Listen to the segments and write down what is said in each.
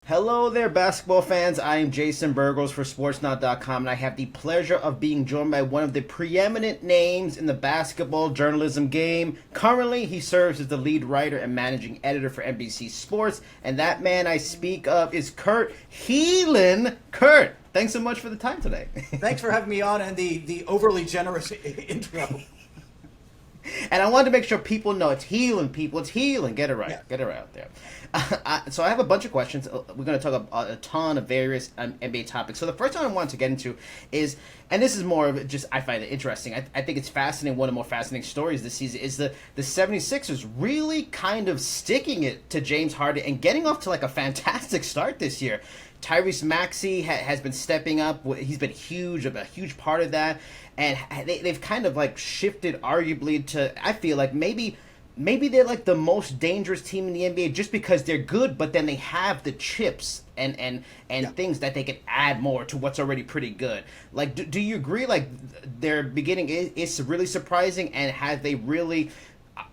Hello there, basketball fans. I am Jason Burgos for Sportsnaut.com, and I have the pleasure of being joined by one of the preeminent names in the basketball journalism game. Currently, he serves as the lead writer and managing editor for NBC Sports, and that man I speak of is Kurt Helin. Kurt, thanks so much for the time today. Thanks for having me on and the overly generous intro. And I wanted to make sure people know it's healing, people. It's healing. Get it right. Yeah. Get it right out there. So I have a bunch of questions. We're going to talk about a ton of various NBA topics. So the first one I wanted to get into is, and this is more of just, I find it interesting. I think it's fascinating. One of the more fascinating stories this season is the 76ers really kind of sticking it to James Harden and getting off to like a fantastic start this year. Tyrese Maxey has been stepping up. He's been huge, a huge part of that. And they've kind of like shifted arguably to, I feel like maybe they're like the most dangerous team in the NBA just because they're good, but then they have the chips and things that they can add more to what's already pretty good. Like, do you agree? Like, their beginning is really surprising, and have they really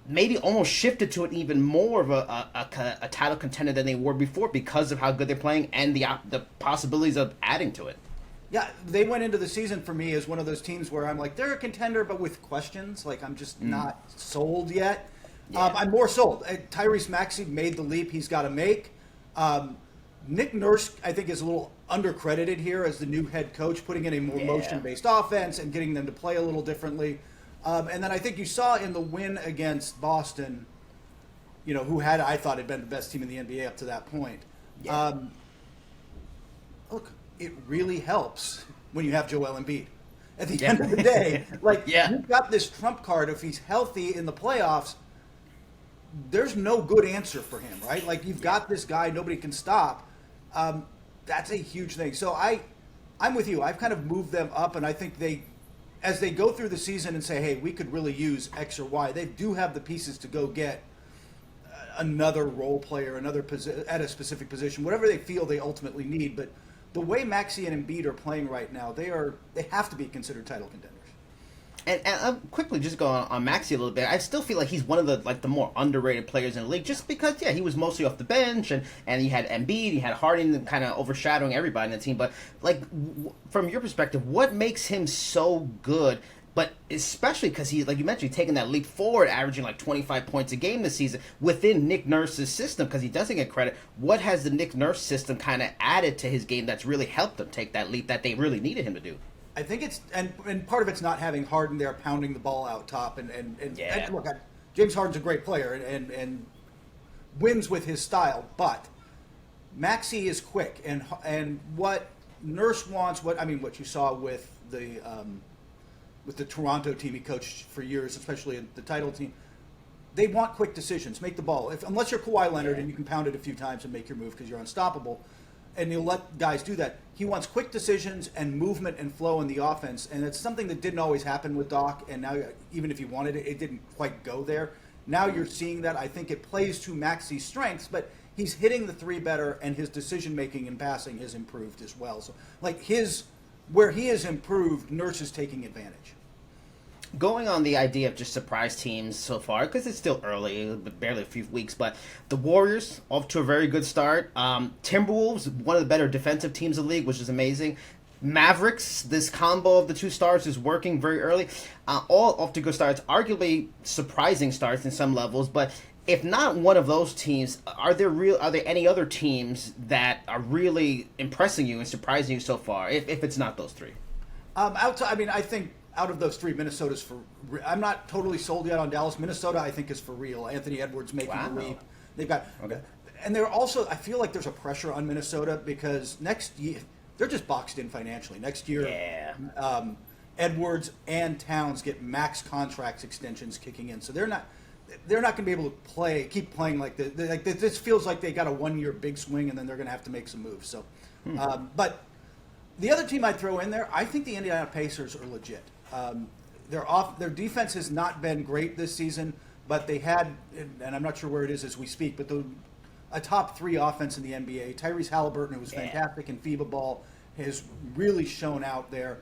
maybe almost shifted to it even more of a title contender than they were before because of how good they're playing and the possibilities of adding to it? Yeah, they went into the season for me as one of those teams where I'm like, they're a contender, but with questions. Like, I'm just not sold yet. Yeah. I'm more sold. Tyrese Maxey made the leap he's got to make. Nick Nurse, I think, is a little undercredited here as the new head coach, putting in a more motion-based offense and getting them to play a little differently. And then I think you saw in the win against Boston, who I thought had been the best team in the NBA up to that point. Yeah. Look, it really helps when you have Joel Embiid. At the end of the day, you've got this trump card. If he's healthy in the playoffs, there's no good answer for him, right? Like, you've got this guy nobody can stop. That's a huge thing. So I'm with you. I've kind of moved them up, and I think as they go through the season and say, hey, we could really use X or Y, they do have the pieces to go get another role player, at a specific position, whatever they feel they ultimately need. But the way Maxey and Embiid are playing right now, they have to be considered title contenders. And I'll quickly just go on Maxey a little bit. I still feel like he's one of the more underrated players in the league, just because he was mostly off the bench, and he had Embiid, he had Harden kind of overshadowing everybody in the team. But from your perspective, what makes him so good? But especially because he, like you mentioned, taking that leap forward, averaging like 25 points a game this season within Nick Nurse's system, because he doesn't get credit. What has the Nick Nurse system kind of added to his game that's really helped him take that leap that they really needed him to do? I think it's and part of it's not having Harden there pounding the ball out top and look, James Harden's a great player and wins with his style, but Maxey is quick and what Nurse wants, what you saw with the Toronto team he coached for years, especially the title team, they want quick decisions. Make the ball. Unless you're Kawhi Leonard and you can pound it a few times and make your move because you're unstoppable, and you'll let guys do that. He wants quick decisions and movement and flow in the offense, and it's something that didn't always happen with Doc, and now even if he wanted it, it didn't quite go there. Now you're seeing that. I think it plays to Maxey's strengths, but he's hitting the three better, and his decision-making and passing has improved as well. So, where he has improved, Nurse is taking advantage. Going on the idea of just surprise teams so far, because it's still early, barely a few weeks, but the Warriors off to a very good start. Timberwolves, one of the better defensive teams in the league, which is amazing. Mavericks, this combo of the two stars is working very early. All off to good starts, arguably surprising starts in some levels, but if not one of those teams, are there any other teams that are really impressing you and surprising you so far, if it's not those three? I think out of those three, Minnesota's I'm not totally sold yet on Dallas. Minnesota, I think, is for real. Anthony Edwards making the leap. They've got, and they're also. I feel like there's a pressure on Minnesota because next year they're just boxed in financially. Next year, Edwards and Towns get max contracts extensions kicking in, so they're not going to be able to keep playing like this. This feels like they got a 1 year big swing, and then they're going to have to make some moves. So, but the other team I'd throw in there, I think the Indiana Pacers are legit. Their defense has not been great this season, but they had, and I'm not sure where it is as we speak, but a top 3 offense in the NBA. Tyrese Halliburton, who was fantastic in FIBA ball, has really shown out there.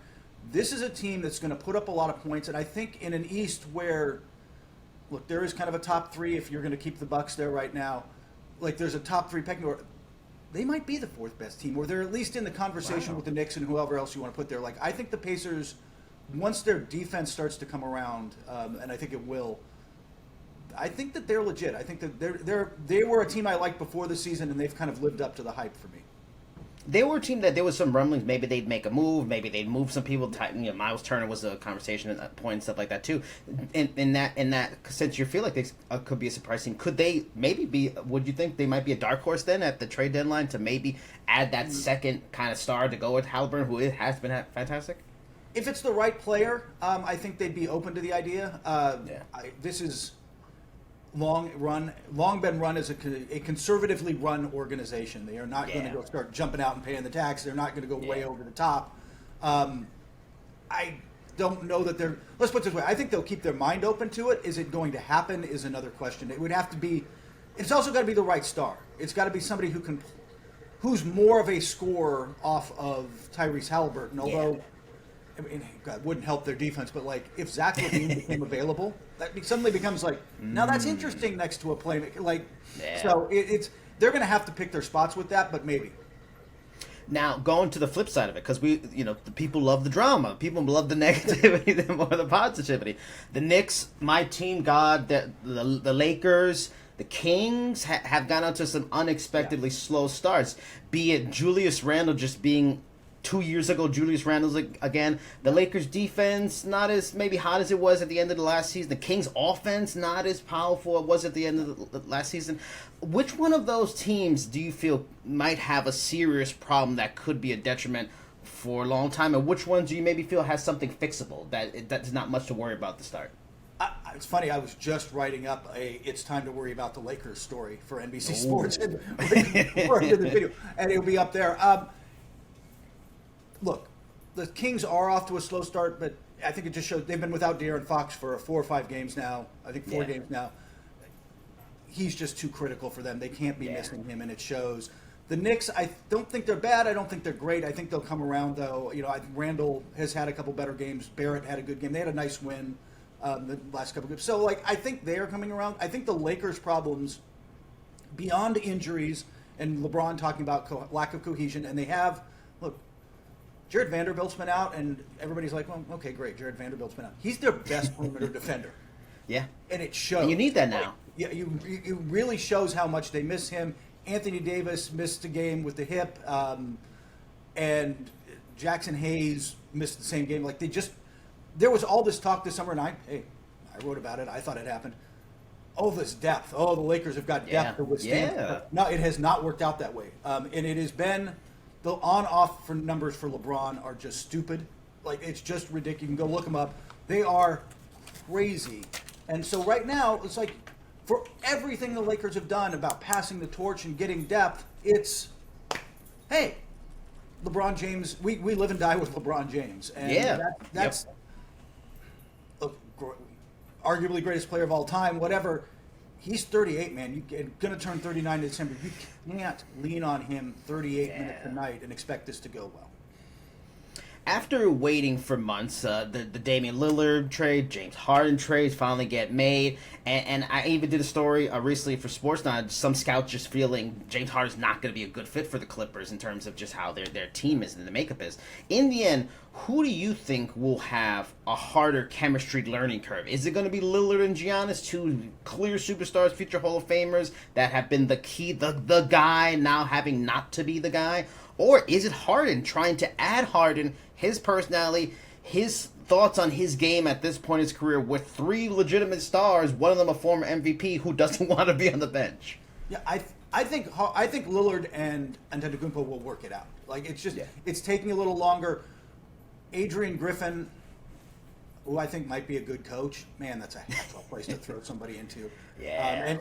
This is a team that's going to put up a lot of points, and I think in an East where, look, there is kind of a top 3 if you're going to keep the Bucks there right now. Like, there's a top 3 pecking order. they might be the fourth best team, or they're at least in the conversation with the Knicks and whoever else you want to put there. Like, I think the Pacers, once their defense starts to come around, and I think it will, I think that they're legit. I think that they were a team I liked before the season, and they've kind of lived up to the hype for me. They were a team that there was some rumblings. Maybe they'd make a move. Maybe they'd move some people. Miles Turner was a conversation at that point and stuff like that too. In that since you feel like they could be a surprise team, could they maybe be? Would you think they might be a dark horse then at the trade deadline to maybe add that second kind of star to go with Halliburton, who has been fantastic? If it's the right player, I think they'd be open to the idea. This is long been run as a conservatively run organization. They are not going to go start jumping out and paying the tax. They're not going to go way over the top. I don't know that they're. Let's put it this way. I think they'll keep their mind open to it. Is it going to happen? Is another question. It would have to be. It's also got to be the right star. It's got to be somebody who's more of a scorer off of Tyrese Halliburton. Although. I mean, God, wouldn't help their defense, but like if Zach LaVine became available, that suddenly becomes like now that's interesting next to a playmaker. Like, so it's they're going to have to pick their spots with that, but maybe. Now, going to the flip side of it, because the people love the drama, people love the negativity more than the positivity. The Knicks, my team, God, the Lakers. The Kings have gone out to some unexpectedly slow starts. Be it Julius Randle just being. 2 years ago, Julius Randle's again. The Lakers' defense not as maybe hot as it was at the end of the last season. The Kings' offense not as powerful as it was at the end of the last season. Which one of those teams do you feel might have a serious problem that could be a detriment for a long time? And which ones do you maybe feel has something fixable that's not much to worry about to start? It's funny. I was just writing up "It's time to worry about the Lakers" story for NBC Sports before I did the video, and it'll be up there. Look, the Kings are off to a slow start, but I think it just shows they've been without De'Aaron Fox for 4 or 5 games now. I think 4 games now. He's just too critical for them. They can't be missing him, and it shows. The Knicks, I don't think they're bad. I don't think they're great. I think they'll come around, though. Randall has had a couple better games. Barrett had a good game. They had a nice win the last couple of games. So, I think they are coming around. I think the Lakers' problems, beyond injuries and LeBron talking about lack of cohesion, and they have, look, Jared Vanderbilt's been out, and everybody's like, well, okay, great, Jared Vanderbilt's been out. He's their best perimeter defender. Yeah. And it shows. And you need that now. Yeah, it really shows how much they miss him. Anthony Davis missed a game with the hip, and Jackson Hayes missed the same game. There was all this talk this summer, and I wrote about it. I thought it happened. Oh, this depth. Oh, the Lakers have got depth to withstand. Yeah. No, it has not worked out that way. And it has been... The on-off for numbers for LeBron are just stupid. It's just ridiculous. You can go look them up. They are crazy. And so right now, it's like for everything the Lakers have done about passing the torch and getting depth, it's, hey, LeBron James, we live and die with LeBron James. And that's arguably greatest player of all time, whatever. He's 38, man. You're going to turn 39 in December. You can't lean on him 38 minutes a night and expect this to go well. After waiting for months, the Damian Lillard trade, James Harden trades finally get made. And I even did a story recently for Sportsnaut. Some scouts just feeling James Harden's not going to be a good fit for the Clippers in terms of just how their team is and the makeup is. In the end, who do you think will have a harder chemistry learning curve? Is it going to be Lillard and Giannis, two clear superstars, future Hall of Famers that have been the key, the guy now having not to be the guy? Or is it Harden trying to add Harden, his personality, his thoughts on his game at this point in his career with 3 legitimate stars, one of them a former MVP who doesn't want to be on the bench? Yeah, I think Lillard and Antetokounmpo will work it out. It's taking a little longer. Adrian Griffin, who I think might be a good coach, man, that's a tough place to throw somebody into. Yeah.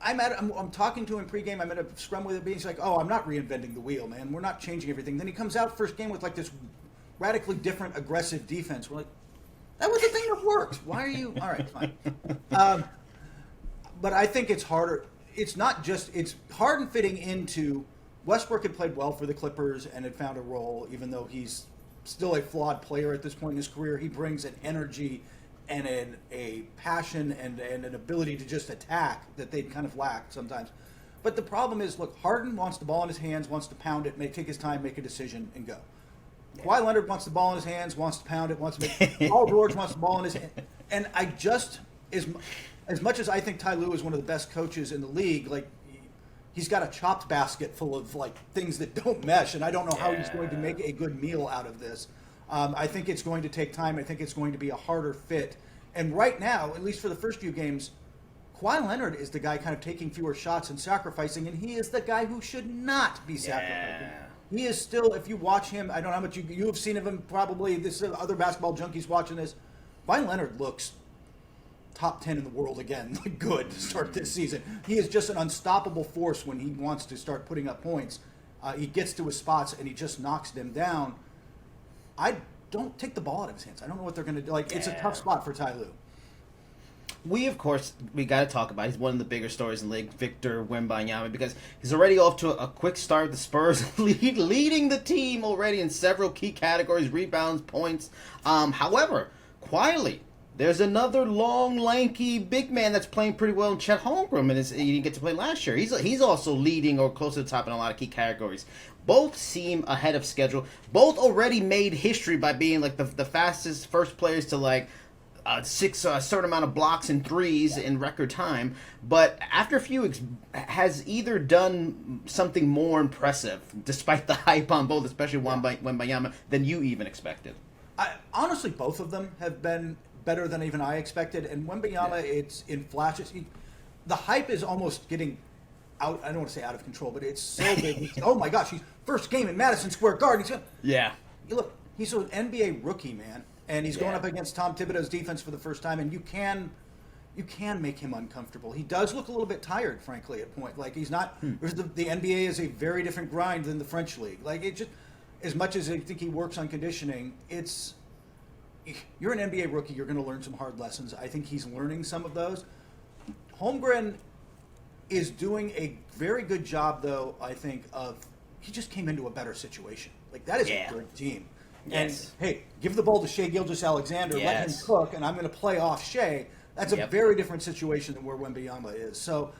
I'm talking to him pregame. I'm at a scrum with him. He's like, "Oh, I'm not reinventing the wheel, man. We're not changing everything." Then he comes out first game with this radically different, aggressive defense. We're like, "That was the thing that worked. Why are you?" All right, fine. But I think it's harder. It's Harden fitting into. Westbrook had played well for the Clippers and had found a role, even though he's still a flawed player at this point in his career. He brings an energy and a passion and an ability to just attack that they kind of lack sometimes. But the problem is, look, Harden wants the ball in his hands, wants to pound it, take his time, make a decision, and go. Kawhi Leonard wants the ball in his hands, wants to pound it, wants to make. Paul George wants the ball in his hand, and I just as much as I think Ty Lue is one of the best coaches in the league, like he's got a chopped basket full of like things that don't mesh, and I don't know how he's going to make a good meal out of this. I think it's going to take time. I think it's going to be a harder fit. And right now, at least for the first few games, Kawhi Leonard is the guy kind of taking fewer shots and sacrificing, and he is the guy who should not be sacrificing. He is still, if you watch him, I don't know how much you have seen of him, probably this other basketball junkies watching this. Kawhi Leonard looks top 10 in the world again, good to start this season. He is just an unstoppable force when he wants to start putting up points. He gets to his spots and he just knocks them down. I don't take the ball out of his hands. I don't know what they're going to do. Like, it's a tough spot for Ty Lue. We got to talk about, he's one of the bigger stories in the league, Victor Wembanyama, because he's already off to a quick start. The Spurs leading the team already in several key categories, rebounds, points. However, quietly, there's another long, lanky big man that's playing pretty well in Chet Holmgren, and he didn't get to play last year. He's also leading or close to the top in a lot of key categories. Both seem ahead of schedule. Both already made history by being like the fastest first players to like a certain amount of blocks and threes in record time. But after a few, has either done something more impressive, despite the hype on both, especially Wembanyama, than you even expected. Honestly, both of them have been better than even I expected. And Wembanyama, it's in flashes. The hype is almost getting out. I don't want to say out of control, but it's so big. Oh my gosh, he's first game in Madison Square Garden. Look, he's an NBA rookie, man, and he's going up against Tom Thibodeau's defense for the first time, and you can make him uncomfortable. He does look a little bit tired, frankly, at point. Like he's not. The NBA is a very different grind than the French league. Like it just, as much as I think he works on conditioning, you're an NBA rookie. You're going to learn some hard lessons. I think he's learning some of those. Holmgren is doing a very good job, though, I think, he just came into a better situation. Like, that is a good team. Yes. And, hey, give the ball to Shai Gilgeous-Alexander, let him cook, and I'm going to play off Shai. That's a very different situation than where Wembanyama is. So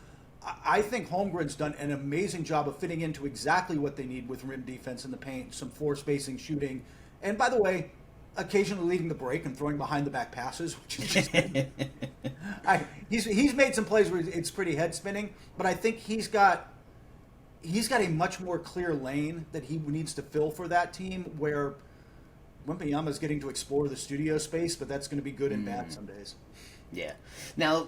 I think Holmgren's done an amazing job of fitting into exactly what they need with rim defense in the paint, some floor spacing, shooting. And, by the way, occasionally leading the break and throwing behind the back passes, which is just he's made some plays where it's pretty head spinning, but I think he's got a much more clear lane that he needs to fill for that team, where Wembanyama is getting to explore the studio space, but that's going to be good and bad some days. Yeah. Now,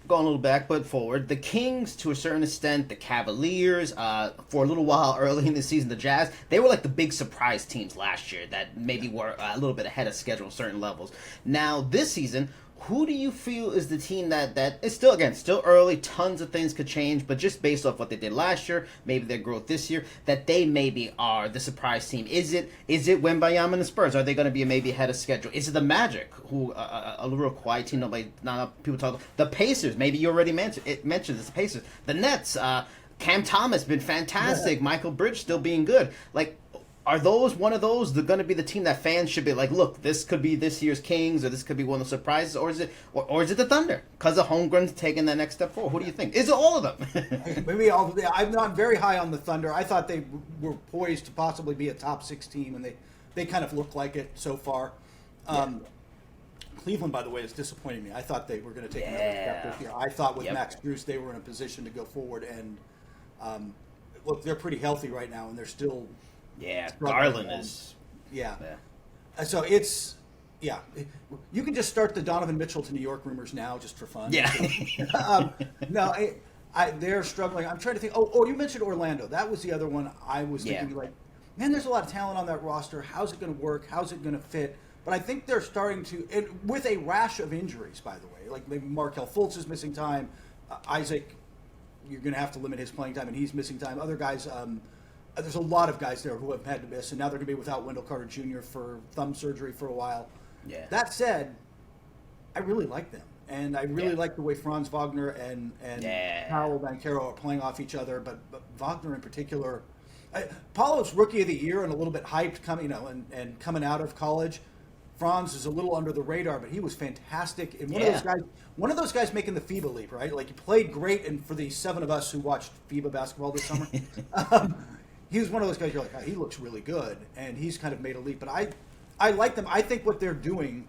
going a little back but forward, the Kings, to a certain extent, the Cavaliers, for a little while early in the season, the Jazz, they were like the big surprise teams last year that maybe were a little bit ahead of schedule on certain levels. Now, this season, who do you feel is the team that is still early, tons of things could change, but just based off what they did last year, maybe their growth this year, that they maybe are the surprise team? Is it Wembanyama and the Spurs? Are they going to be maybe ahead of schedule? Is it the Magic, who a real quiet team? Not people talk. The Pacers, maybe you already mentioned this. The Pacers, the Nets. Cam Thomas been fantastic. Yeah. Michael Bridge still being good. Like, are those one of those going to be the team that fans should be like, look, this could be this year's Kings, or this could be one of the surprises, or is it the Thunder because of Holmgren's taking that next step forward? Who do you think? Is it all of them? Maybe I'm not very high on the Thunder. I thought they were poised to possibly be a top 6 team, and they kind of look like it so far. Cleveland, by the way, is disappointing me. I thought they were going to take another step this year. I thought with Max Strus they were in a position to go forward, and look, they're pretty healthy right now, and they're still. Yeah, Garland is. Yeah. So it's. Yeah. You can just start the Donovan Mitchell to New York rumors now just for fun. Yeah. No, they're struggling. I'm trying to think. Oh, you mentioned Orlando. That was the other one I was thinking, like, man, there's a lot of talent on that roster. How's it going to work? How's it going to fit? But I think they're starting to, with a rash of injuries, by the way. Like maybe Markelle Fultz is missing time. Isaac, you're going to have to limit his playing time, and he's missing time. Other guys, there's a lot of guys there who have had to miss, and now they're going to be without Wendell Carter Jr. for thumb surgery for a while. Yeah. That said, I really like them, and I really like the way Franz Wagner and Paolo Banchero are playing off each other. But Wagner in particular, Paulo's Rookie of the Year and a little bit hyped coming, and coming out of college. Franz is a little under the radar, but he was fantastic. And one of those guys making the FIBA leap, right? Like, he played great, and for the 7 of us who watched FIBA basketball this summer, he was one of those guys you're like, oh, he looks really good, and he's kind of made a leap. But I like them. I think what they're doing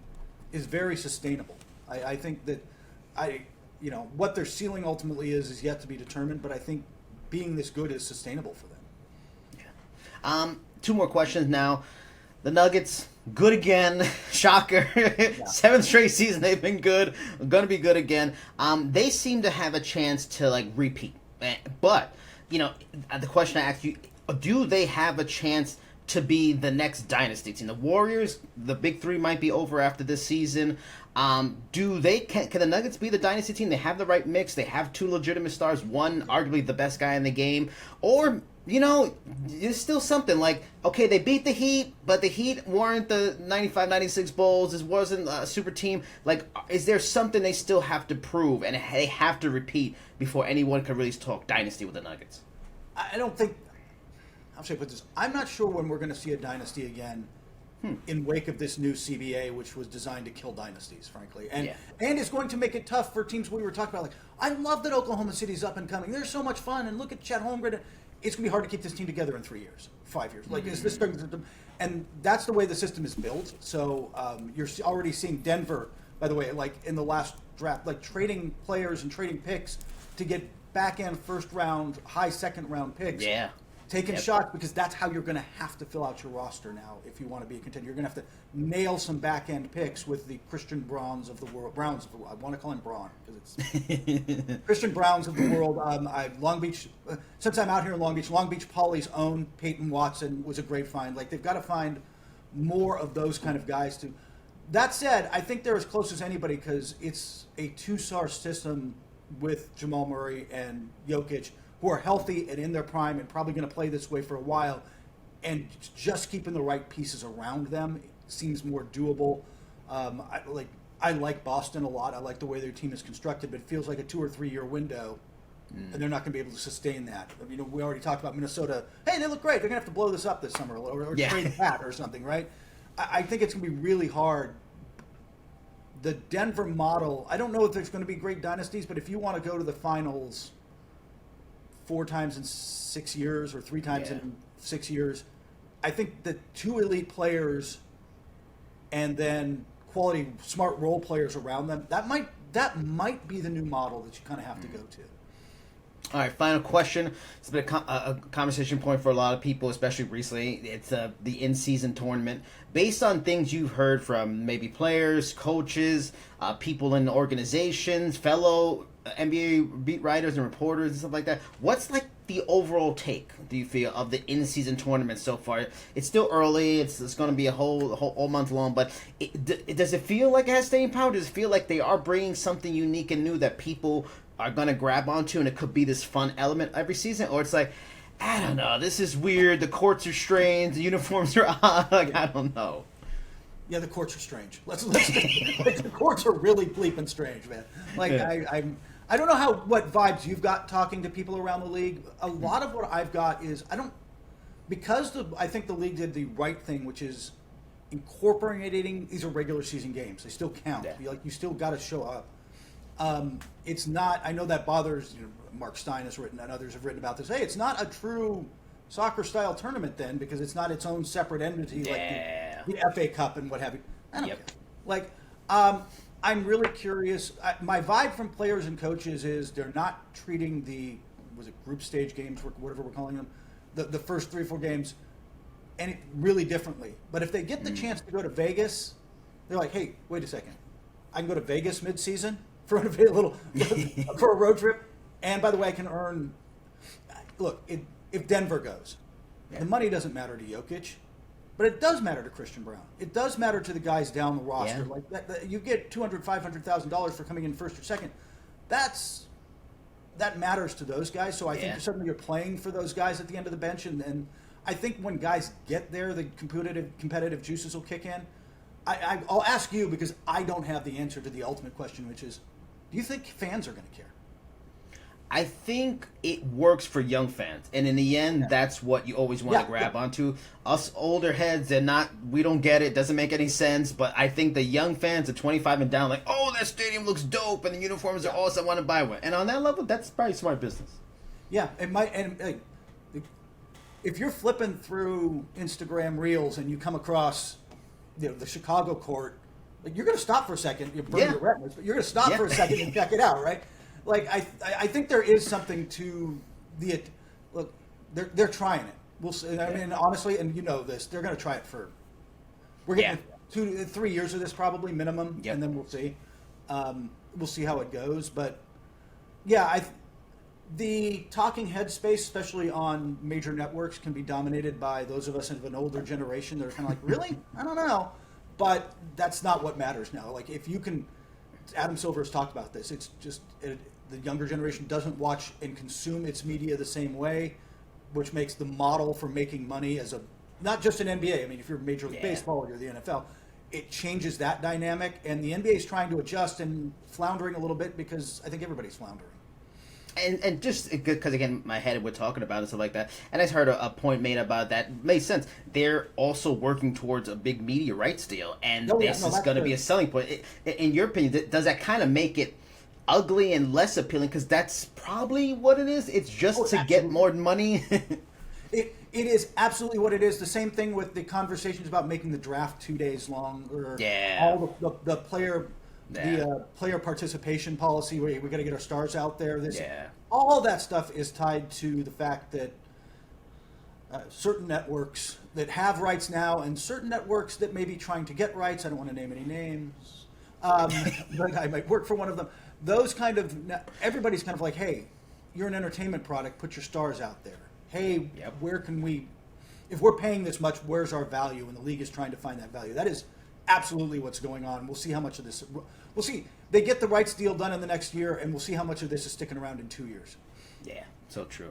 is very sustainable. I think that what their ceiling ultimately is yet to be determined, but I think being this good is sustainable for them. Yeah. 2 more questions now. The Nuggets, good again. Shocker. Yeah. 7th straight season they've been good. Going to be good again. They seem to have a chance to repeat. But, the question I asked you, do they have a chance to be the next dynasty team? The Warriors, the big 3 might be over after this season. Can the Nuggets be the dynasty team? They have the right mix. They have 2 legitimate stars. One, arguably the best guy in the game. Or, it's still something okay, they beat the Heat, but the Heat weren't the 95-96 Bulls. This wasn't a super team. Is there something they still have to prove and they have to repeat before anyone can really talk dynasty with the Nuggets? I don't think... How should I put this? I'm not sure when we're going to see a dynasty again in wake of this new CBA, which was designed to kill dynasties, frankly. And it's going to make it tough for teams we were talking about. I love that Oklahoma City's up and coming. They're so much fun. And look at Chet Holmgren. It's going to be hard to keep this team together in 3 years, 5 years. Is this and that's the way the system is built. So you're already seeing Denver, by the way, in the last draft, trading players and trading picks to get back-end first-round, high second-round picks. Yeah. Taking shots, because that's how you're going to have to fill out your roster now if you want to be a contender. You're going to have to nail some back-end picks with the Christian Browns of the world. I want to call him Braun because it's Christian Browns of the world. Long Beach, since I'm out here in Long Beach Poly's own Peyton Watson was a great find. They've got to find more of those kind of guys to. That said, I think they're as close as anybody because it's a 2-star system with Jamal Murray and Jokic, who are healthy and in their prime and probably going to play this way for a while, and just keeping the right pieces around them seems more doable. I like Boston a lot. I like the way their team is constructed, but it feels like a 2 or 3 year window, and they're not going to be able to sustain that. We already talked about Minnesota. Hey, they look great. They're going to have to blow this up this summer or trade Pat or something, right? I think it's going to be really hard. The Denver model, I don't know if there's going to be great dynasties, but if you want to go to the finals 4 times in 6 years or 3 times in 6 years, I think the 2 elite players and then quality smart role players around them, that might be the new model that you kind of have to go to. All right, final question. It's been a conversation point for a lot of people, especially recently. It's the in-season tournament. Based on things you've heard from maybe players, coaches, people in organizations, fellow NBA beat writers and reporters and stuff like that, what's the overall take, do you feel, of the in-season tournament so far? It's still early. It's going to be a whole month long, but does it feel like it has staying power? Does it feel like they are bringing something unique and new that people are going to grab onto, and it could be this fun element every season? Or it's I don't know, this is weird, the courts are strange, the uniforms are odd, I don't know. Yeah, the courts are strange. The courts are really bleeping strange, man. I don't know what vibes you've got talking to people around the league. A lot of what I've got is I think the league did the right thing, which is incorporating these are regular season games. They still count. Yeah. You still got to show up. It's not. I know that bothers. Mark Stein has written and others have written about this. Hey, it's not a true soccer style tournament then because it's not its own separate entity like the FA Cup and what have you. I don't care. I'm really curious. My vibe from players and coaches is they're not treating group stage games, whatever we're calling them, the first 3 or 4 games, really differently. But if they get the chance to go to Vegas, they're like, hey, wait a second, I can go to Vegas mid-season for a road trip, and by the way, I can earn. Look, if Denver goes, the money doesn't matter to Jokic. But it does matter to Christian Brown. It does matter to the guys down the roster. Yeah. You get $200,000, $500,000 for coming in first or second. That matters to those guys. So I think certainly you're playing for those guys at the end of the bench. And I think when guys get there, the competitive juices will kick in. I'll ask you because I don't have the answer to the ultimate question, which is, do you think fans are going to care? I think it works for young fans, and in the end, that's what you always want to grab onto. Us older heads, we don't get it, doesn't make any sense. But I think the young fans, the 25 and down, like, oh, that stadium looks dope, and the uniforms are awesome, I want to buy one. And on that level, that's probably smart business. Yeah, it might. And if you're flipping through Instagram Reels and you come across, the Chicago court, like, you're going to stop for a second. You burn your retinas, but you're going to stop for a second and check it out, right? Like, I think there is something to the look. They're trying it. We'll see. I mean, honestly, and you know this, they're going to try it for. We're getting 2 to 3 years of this probably minimum, and then we'll see. We'll see how it goes, but yeah, the talking head space, especially on major networks, can be dominated by those of us of an older generation that are kind of like, really? I don't know. But that's not what matters now. Like, if you can, Adam Silver has talked about this. It's just the younger generation doesn't watch and consume its media the same way, which makes the model for making money as not just an NBA. I mean, if you're Major League Baseball or you're the NFL, it changes that dynamic. And the NBA is trying to adjust and floundering a little bit because I think everybody's floundering. And just because, again, my head, we're talking about and stuff like that, and I heard a point made about that. Makes sense. They're also working towards a big media rights deal, and this is going to be a selling point. In your opinion, does that kind of make it ugly and less appealing? Because that's probably what it is. It's just to get more money. It is absolutely what it is. The same thing with the conversations about making the draft 2 days long, or all the player. The player participation policy, where we got to get our stars out there. All that stuff is tied to the fact that certain networks that have rights now and certain networks that may be trying to get rights, I don't want to name any names, but I might work for one of them. Those kind of, everybody's kind of like, hey, you're an entertainment product, put your stars out there. Hey, where can we, if we're paying this much, where's our value? And the league is trying to find that value. That is absolutely what's going on. We'll see how much of this. We'll see. They get the rights deal done in the next year, and we'll see how much of this is sticking around in 2 years. Yeah, so true.